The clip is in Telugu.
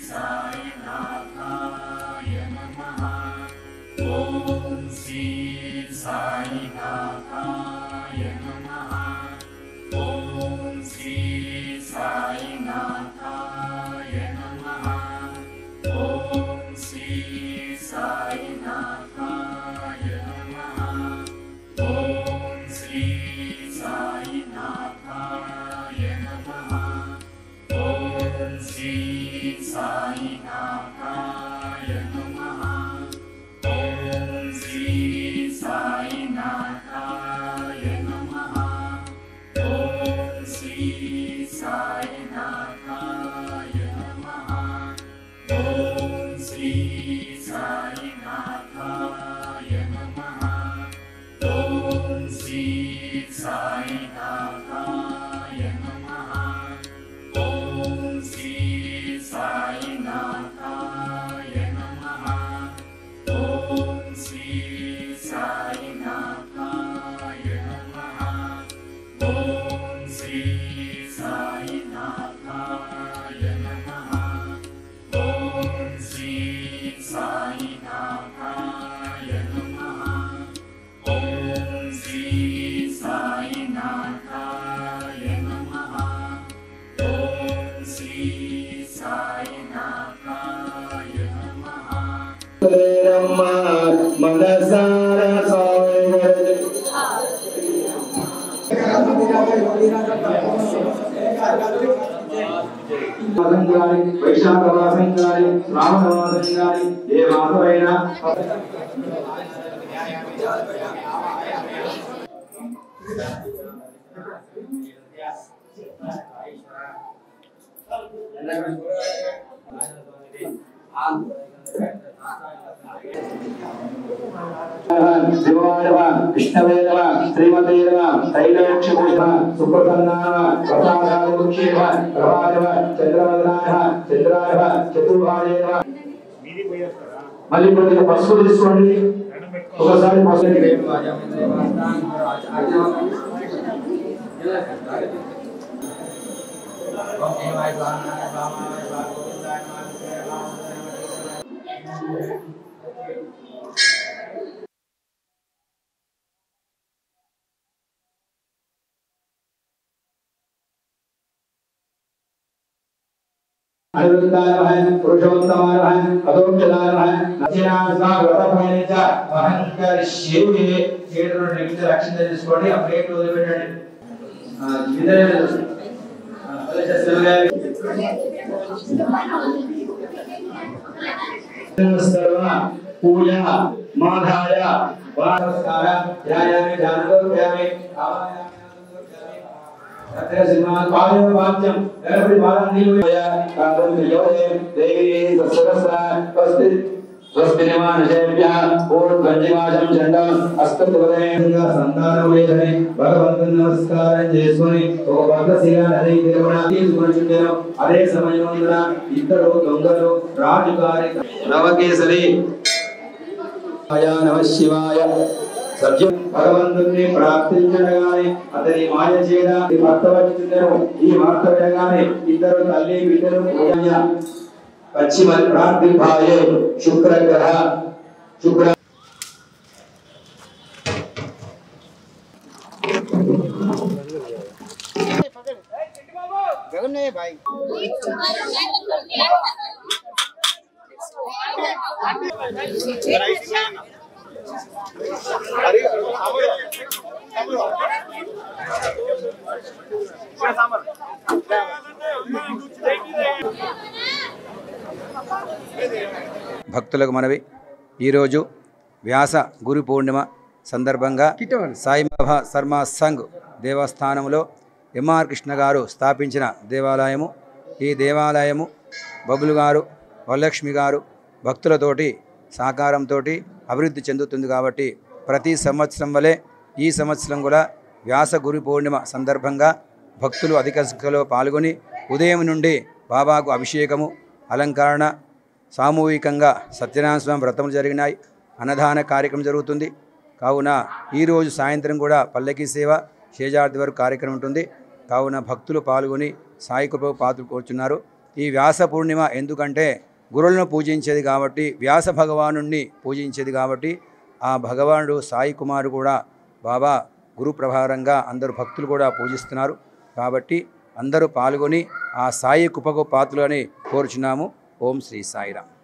साईनाथाय नमः। ॐ श्री साईनाथाय नमः। ॐ श्री साईनाथाय नमः। ॐ श्री साईनाथाय नमः। ॐ श्री साईनाथाय नमः। ॐ श्री साईनाथाय नमः। ॐ श्री साईनाथाय नमः। ॐ श्री साईनाथाय नमः। ॐ श्री साईनाथाय नमः। ॐ श्री साईनाथाय नमः। ॐ श्री साईनाथाय नमः। ॐ श्री साईनाथाय नमः। ॐ श्री साईनाथाय नमः। ॐ श्री साईनाथाय नमः। ॐ श्री साईनाथाय नमः। ॐ श्री साईनाथाय नमः। मनसारा వైశాఖవాసంగారి శ్రావణవాసంగారి ఏ మాసమైనా శివాయ కృష్ణవే నమ శ్రీమతే నమ తైలక్షభూష సుప్రసన్నాయ ప్రసాదాయ ప్రభాయ చంద్రవదనాయ చంద్రాయ చతుర్భాయ నమ. మళ్ళీ కొద్దిగా పసుపు తీసుకోండి. ఒకసారి పసుపు अनुरुद्धाय पुरुषोत्तमाय अदोक्षदाय नचिनास्वागतपयेच अहंकरिष्ये ఏడు నిమిష రక్షణ తీసుకోండి. ఆ ప్లేట్ వదిలిపెట్టండి. సర్వ పూజ మాధాయ వారస్కార ధ్యాయామి ధ్యానోధ్యామి వాక్యం నమస్కారం చేసుకుని ఒక భక్తశిలా నది తీసుకుని అదే సమయంలో ఇద్దరు దొంగలు రాజుగారి నవకేసరి నమ శివాయ సత్యం భగవంతుని ప్రార్థించగానే అతని మాయ చేయడానికి భర్త వచ్చిందరు. ఈ వార్త వినగానే ఇద్దరు తల్లి బిడ్డలు పశ్చిమ ప్రార్థింపాయే శుక్రగ్రహ శుక్ర భక్తులకు మనవి, ఈరోజు వ్యాస గురు పూర్ణిమ సందర్భంగా సాయిబాబా శర్మ సంఘ్ దేవస్థానంలో ఎంఆర్ కృష్ణ గారు స్థాపించిన దేవాలయము. ఈ దేవాలయము బబులు గారు వరలక్ష్మి గారు భక్తులతోటి సహకారంతో అభివృద్ధి చెందుతుంది. కాబట్టి ప్రతి సంవత్సరం వలె ఈ సంవత్సరం కూడా వ్యాస గురు పూర్ణిమ సందర్భంగా భక్తులు అధిక సంఖ్యలో పాల్గొని ఉదయం నుండి బాబాకు అభిషేకము అలంకరణ సామూహికంగా సత్యనారాయణ స్వామి వ్రతములు జరిగినాయి. అన్నదాన కార్యక్రమం జరుగుతుంది. కావున ఈరోజు సాయంత్రం కూడా పల్లకీ సేవ శేషాద్రి వరకు కార్యక్రమం ఉంటుంది. కావున భక్తులు పాల్గొని సాయి కృపకు పాత్రలు కోరుచున్నారు. ఈ వ్యాస పూర్ణిమ ఎందుకంటే గురువులను పూజించేది కాబట్టి, వ్యాస భగవాను పూజించేది కాబట్టి, ఆ భగవానుడు సాయి కుమారు కూడా బాబా గురు ప్రభారంగా అందరూ భక్తులు కూడా పూజిస్తున్నారు. కాబట్టి అందరూ పాల్గొని ఆ సాయి కృపకు పాత్రలని కోరుచున్నాము. ఓం శ్రీ సాయిరామ్.